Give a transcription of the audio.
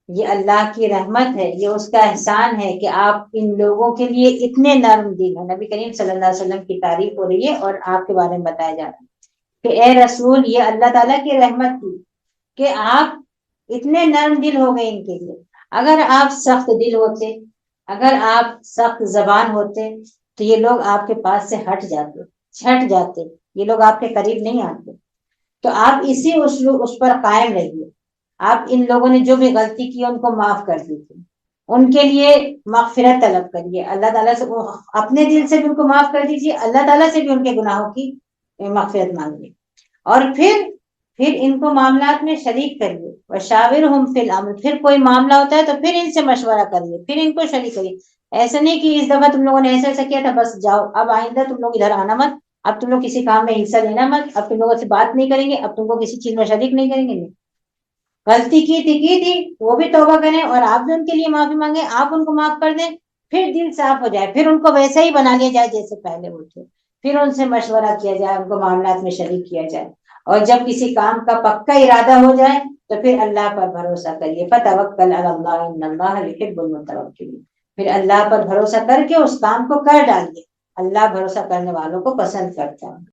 یہ اللہ کی رحمت ہے، یہ اس کا احسان ہے کہ آپ ان لوگوں کے لیے اتنے نرم دل ہیں۔ نبی کریم صلی اللہ علیہ وسلم کی تعریف ہو رہی ہے اور آپ کے بارے میں بتایا جا رہا ہے کہ اے رسول، یہ اللہ تعالیٰ کی رحمت تھی کہ آپ اتنے نرم دل ہو گئے ان کے لیے۔ اگر آپ سخت دل ہوتے، اگر آپ سخت زبان ہوتے تو یہ لوگ آپ کے پاس سے ہٹ جاتے، چھٹ جاتے، یہ لوگ آپ کے قریب نہیں آتے۔ تو آپ اسی اس پر قائم رہیے۔ آپ ان لوگوں نے جو بھی غلطی کی ان کو معاف کر دیجیے، ان کے لیے مغفرت طلب کریے اللہ تعالیٰ سے، اپنے دل سے بھی ان کو معاف کر دیجیے، اللہ تعالیٰ سے بھی ان کے گناہوں کی مغفرت مانگیے، اور پھر ان کو معاملات میں شریک کریے۔ وشاورہم فی الامر، پھر کوئی معاملہ ہوتا ہے تو پھر ان سے مشورہ کریے، پھر ان کو شریک کریے۔ ایسا نہیں کہ اس دفعہ تم لوگوں نے ایسا ایسا کیا تھا بس جاؤ، اب آئندہ تم لوگ ادھر آنا مت، اب تم لوگ کسی کام میں حصہ لینا مت، اب تم لوگوں سے بات نہیں کریں گے، اب تم کو کسی چیز میں شریک نہیں کریں گے۔ نہیں، غلطی کی تھی وہ بھی توبہ کریں اور آپ بھی ان کے لیے معافی مانگیں، آپ ان کو معاف کر دیں، پھر دل صاف ہو جائے، پھر ان کو ویسا ہی بنا لیا جائے جیسے پہلے وہ تھے، پھر ان سے مشورہ کیا جائے، ان کو معاملات میں شریک کیا جائے، اور جب کسی کام کا پکا ارادہ ہو جائے تو پھر اللہ پر بھروسہ کریے۔ فتوکل علی اللہ ان اللہ یحب المتوکلین، پھر اللہ پر بھروسہ کر کے اس کام کو کر ڈالیے، اللہ بھروسہ کرنے والوں کو پسند کرتا ہے۔